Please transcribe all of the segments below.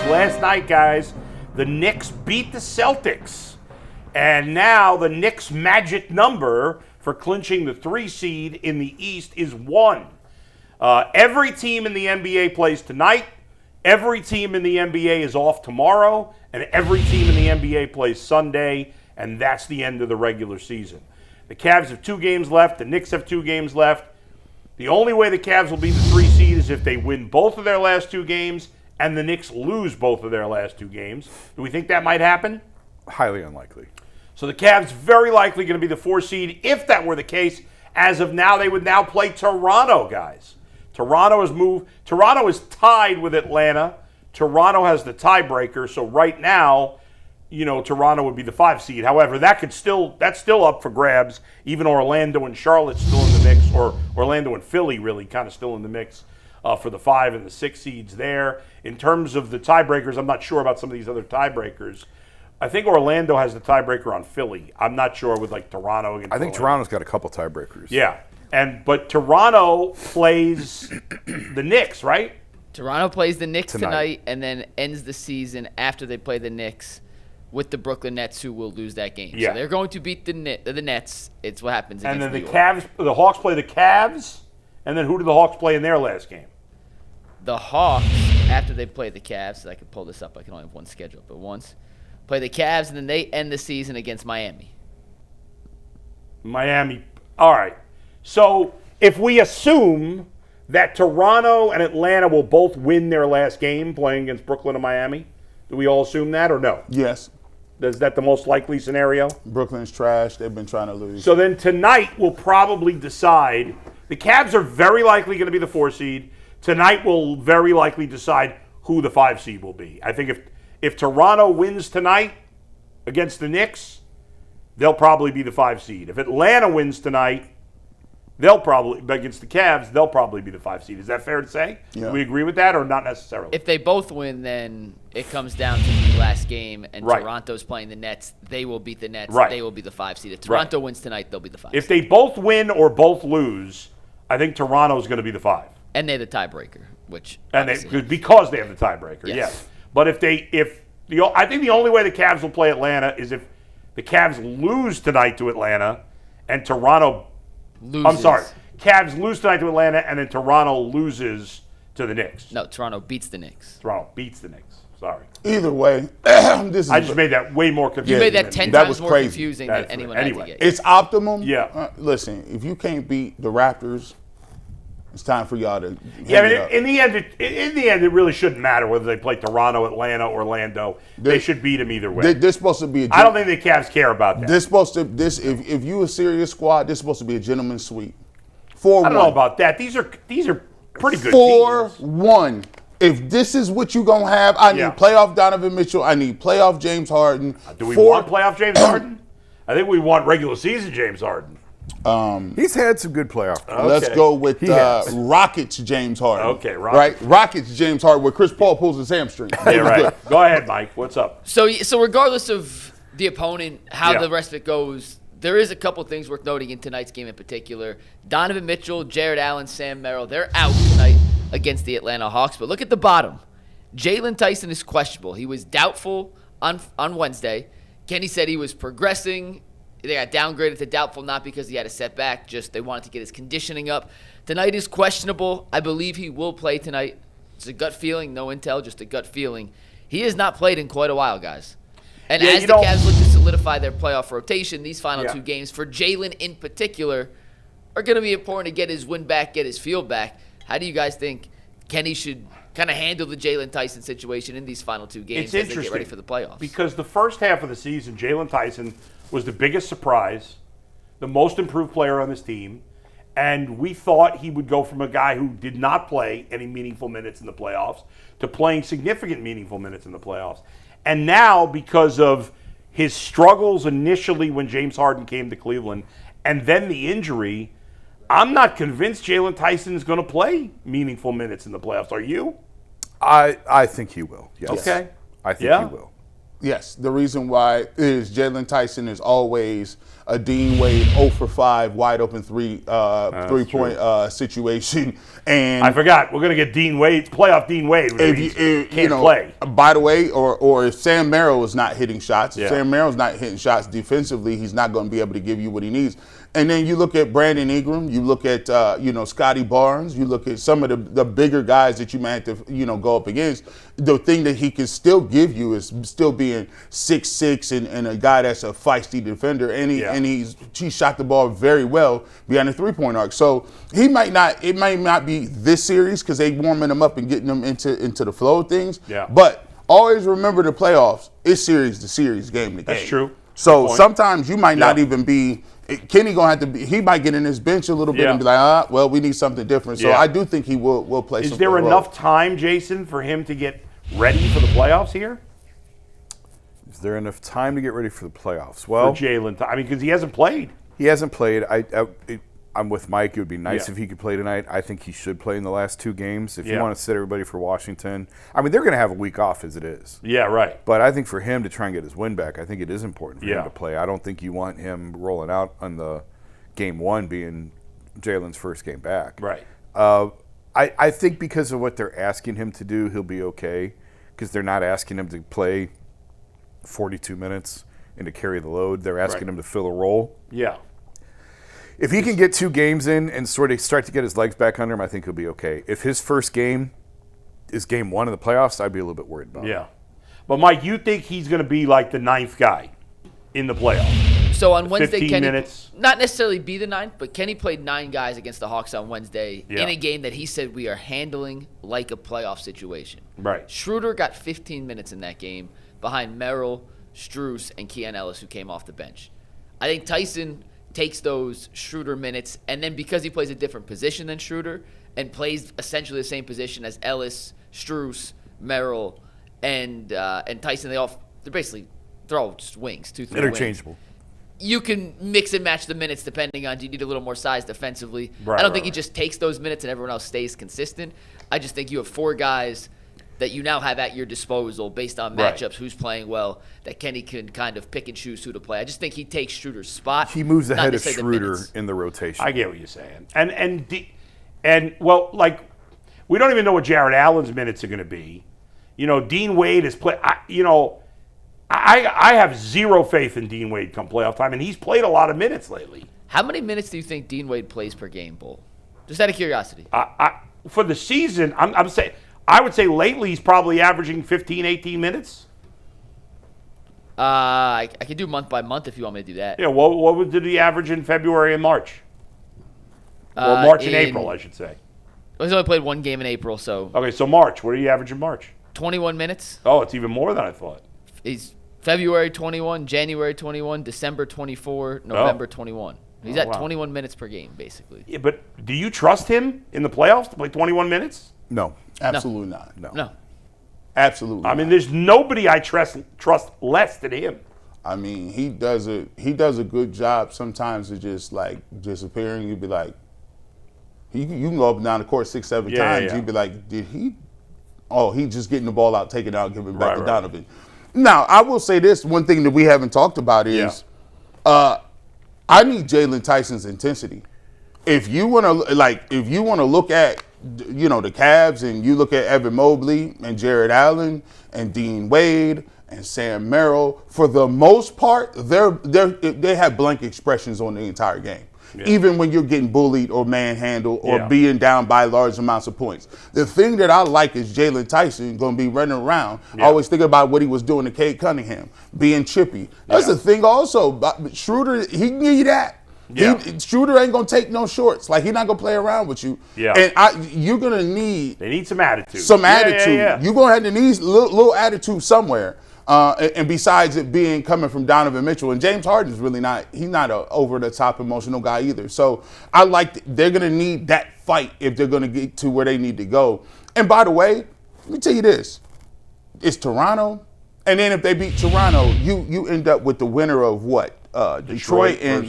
last night, guys, the Knicks beat the Celtics. And now the Knicks' magic number for clinching the 3 seed in the East is 1. Every team in the NBA plays tonight. Every team in the NBA is off tomorrow. And every team in the NBA plays Sunday. And that's the end of the regular season. The Cavs have 2 games left. The Knicks have 2 games left. The only way the Cavs will be the 3 seed is if they win both of their last 2 games and the Knicks lose both of their last 2 games. Do we think that might happen? Highly unlikely. So the Cavs very likely going to be the 4 seed. If that were the case, as of now, they would now play Toronto, guys. Toronto has moved. Toronto is tied with Atlanta. Toronto has the tiebreaker. So right now, Toronto would be the 5 seed. However, that's still up for grabs. Even Orlando and Charlotte still in the mix, or Orlando and Philly really kind of still in the mix for the 5 and the 6 seeds there. In terms of the tiebreakers, I'm not sure about some of these other tiebreakers. I think Orlando has the tiebreaker on Philly. I'm not sure with Toronto against I think Orlando. Toronto's got a couple tiebreakers. Yeah. But Toronto plays the Knicks, right? Toronto plays the Knicks tonight and then ends the season after they play the Knicks with the Brooklyn Nets, who will lose that game. Yeah. So they're going to beat the Nets. It's what happens against And then New the York. the Hawks play the Cavs, and then who do the Hawks play in their last game? The Hawks, after they play the Cavs, so I can pull this up. I can only have one schedule, but once. Play the Cavs, and then they end the season against Miami. Miami. All right. So if we assume that Toronto and Atlanta will both win their last game playing against Brooklyn and Miami, do we all assume that or no? Yes. Is that the most likely scenario? Brooklyn's trash. They've been trying to lose. So then tonight will probably decide. The Cavs are very likely going to be the 4 seed. Tonight will very likely decide who the 5 seed will be. I think if Toronto wins tonight against the Knicks, they'll probably be the 5 seed. If Atlanta wins tonight, they'll probably, against the Cavs, they'll probably be the 5 seed. Is that fair to say? Yeah. Do we agree with that or not necessarily? If they both win, then it comes down to the last game, and Right. Toronto's playing the Nets. They will beat the Nets. Right. They will be the 5 seed. If Toronto wins tonight, they'll be the 5 If seed. they both win or both lose, I think Toronto's going to be the 5. And they're the tiebreaker, which And obviously- because they have the tiebreaker, yes. Yes. But I think the only way the Cavs will play Atlanta is if the Cavs lose tonight to Atlanta and Toronto loses. I'm sorry. Cavs lose tonight to Atlanta and then Toronto loses to the Knicks. No, Toronto beats the Knicks. Toronto beats the Knicks. Sorry. Either way, this is I just made that way more confusing. You made that than- 10 That times was more crazy. confusing That's than anyone right. had Anyway. to get. it's optimum. Yeah. Listen, if you can't beat the Raptors, it's time for y'all to. Yeah, hang it I up. mean, in the end, it really shouldn't matter whether they play Toronto, Atlanta, Orlando. They should beat them either way. This supposed to be. I don't think the Cavs care about that. This supposed to if you a serious squad, this supposed to be a gentleman's sweep. 4-1. I don't know about that. These are pretty good teams. 4-1. If this is what you gonna have, I need Yeah. playoff Donovan Mitchell. I need playoff James Harden. Do we want playoff James Harden? I think we want regular season James Harden. He's had some good playoff. Let's go with He has. Rockets James Harden. Okay, Rockets. Right? Rockets James Harden, where Chris Paul pulls his hamstring. Yeah, right. Go ahead, Mike. What's up? So regardless of the opponent, how Yeah. the rest of it goes, there is a couple things worth noting in tonight's game in particular. Donovan Mitchell, Jared Allen, Sam Merrill, they're out tonight against the Atlanta Hawks. But look at the bottom. Jaylon Tyson is questionable. He was doubtful on Wednesday. Kenny said he was progressing. They got downgraded to doubtful, not because he had a setback, just they wanted to get his conditioning up. Tonight is questionable. I believe he will play tonight. It's a gut feeling, no intel, just a gut feeling. He has not played in quite a while, guys. And Yeah, as the Cavs look to solidify their playoff rotation, these final 2 games, for Jaylon in particular, are going to be important to get his win back, get his field back. How do you guys think Kenny should kind of handle the Jaylon Tyson situation in these final 2 games It's as interesting they get ready for the playoffs? because the first half of the season, Jaylon Tyson was the biggest surprise, the most improved player on this team, and we thought he would go from a guy who did not play any meaningful minutes in the playoffs to playing significant meaningful minutes in the playoffs. And now, because of his struggles initially when James Harden came to Cleveland and then the injury, I'm not convinced Jaylon Tyson is going to play meaningful minutes in the playoffs. Are you? I think he will. Yes. Okay. I think Yeah. he will. Yes, the reason why is Jaylon Tyson is always a Dean Wade 0 for 5 wide open three-point situation. And I forgot. We're going to get Dean Wade, playoff Dean Wade. Can't play. By the way, or if Sam Merrill is not hitting shots, if Yeah. Sam Merrill's not hitting shots defensively, he's not going to be able to give you what he needs. And then you look at Brandon Ingram, you look at Scotty Barnes, you look at some of the bigger guys that you might have to go up against. The thing that he can still give you is still being 6'6" and a guy that's a feisty defender, and he shot the ball very well behind the 3-point arc. So it might not be this series because they warming him up and getting him into the flow of things. Yeah. But always remember the playoffs. It's series to series, game to game. That's true. So sometimes you might not even be. Kenny gonna have to be. He might get in his bench a little bit and be like, well, we need something different. So I do think he will play. Is there enough time, Jason, for him to get ready for the playoffs here? Is there enough time to get ready for the playoffs? For Well, Jaylon, I mean, because he hasn't played. he hasn't played. I'm with Mike. It would be nice if he could play tonight. I think he should play in the last 2 games. If you want to sit everybody for Washington, I mean, they're going to have a week off as it is. Yeah, right. But I think for him to try and get his win back, I think it is important for him Yeah. to play. I don't think you want him rolling out on the game 1 being Jalen's first game back. Right. I think because of what they're asking him to do, he'll be okay because they're not asking him to play 42 minutes and to carry the load. They're asking him to fill a role. Yeah. If he can get 2 games in and sort of start to get his legs back under him, I think he'll be okay. If his first game is game 1 of the playoffs, I'd be a little bit worried about it. Yeah. But, Mike, you think he's going to be like the 9th guy in the playoffs? So on Wednesday, 15 Kenny, minutes. not necessarily be the 9th, but Kenny played 9 guys against the Hawks on Wednesday in a game that he said we are handling like a playoff situation. Right. Schroeder got 15 minutes in that game behind Merrill, Strus, and Keon Ellis, who came off the bench. I think Tyson takes those Schroeder minutes, and then because he plays a different position than Schroeder and plays essentially the same position as Ellis, Strus, Merrill, and Tyson, they're all just wings, 2-3 Interchangeable. wings. You can mix and match the minutes depending on, do you need a little more size defensively? Right, I don't think right. he just takes those minutes and everyone else stays consistent. I just think you have 4 guys that you now have at your disposal based on Right. matchups, who's playing well, that Kenny can kind of pick and choose who to play. I just think he takes Schroeder's spot. He moves not ahead of necessarily the Schroeder minutes. in the rotation. I get what you're saying. And well, like, we don't even know what Jared Allen's minutes are going to be. Dean Wade has played. I have zero faith in Dean Wade come playoff time, and he's played a lot of minutes lately. How many minutes do you think Dean Wade plays per game, Bull? Just out of curiosity. For the season, I'm saying I would say lately he's probably averaging 15, 18 minutes. I can do month by month if you want me to do that. Yeah, what did he average in February and March? Or March and April, I should say. He's only played 1 game in April, so Okay, so March. What did he average in March? 21 minutes. Oh, it's even more than I thought. He's February 21, January 21, December 24, November 21. He's at wow. 21 minutes per game, basically. Yeah, but do you trust him in the playoffs to play 21 minutes? No. Absolutely not. No. Absolutely. I mean, not. there's nobody I trust less than him. I mean, he does a good job sometimes of just like disappearing. You'd be like, you can go up and down the court 6, 7 times. Yeah. You'd be like, did he? Oh, he's just getting the ball out, taking it out, giving it back to Right. Donovan. Now, I will say this: one thing that we haven't talked about is, I need Jaylon Tyson's intensity. If you want to look at, the Cavs, and you look at Evan Mobley and Jared Allen and Dean Wade and Sam Merrill, for the most part, they have blank expressions on the entire game. Yeah. Even when you're getting bullied or manhandled or being down by large amounts of points. The thing that I like is Jaylon Tyson going to be running around. I always think about what he was doing to Cade Cunningham, being chippy. That's the thing also. Schroeder, he can give you that. Yeah. Schroeder ain't going to take no shorts. Like, he's not going to play around with you. Yeah. And you're going to need They need some attitude. some attitude. Yeah. You're going to have to need little attitude somewhere. And besides it being coming from Donovan Mitchell, and James Harden's really he's not an over-the-top emotional guy either. So they're going to need that fight if they're going to get to where they need to go. And by the way, let me tell you this. It's Toronto. And then if they beat Toronto, you end up with the winner of what? Detroit and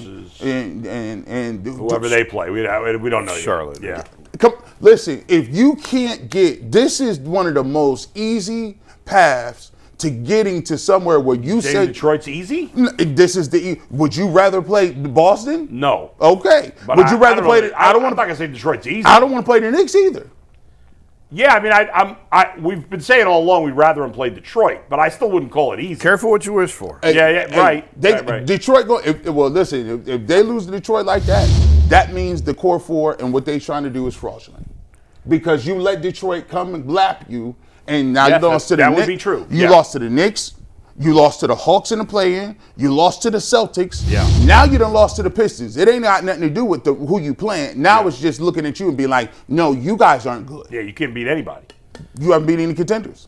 whoever they play. We don't know Charlotte. Yet. Yeah. Listen, if you can't get, this is one of the most easy paths to getting to somewhere where you Saying say Detroit's easy? this is the. Would you rather play Boston? No. Okay. But Would you rather play? I don't want want to say Detroit's easy. I don't want to play the Knicks either. Yeah, I mean, we've been saying all along we'd rather him play Detroit, but I still wouldn't call it easy. Careful what you wish for. Right. Detroit go. Well, listen. If they lose to Detroit like that, that means the core four and what they're trying to do is fraudulent, because you let Detroit come and lap you, and now Yes, you lost to the that Knicks. would be true. You Yeah. lost to the Knicks. You lost to the Hawks in the play-in. You lost to the Celtics. Yeah. Now you done lost to the Pistons. It ain't got nothing to do with who you playing. Now it's just looking at you and being like, no, you guys aren't good. Yeah, you can't beat anybody. You haven't beat any contenders.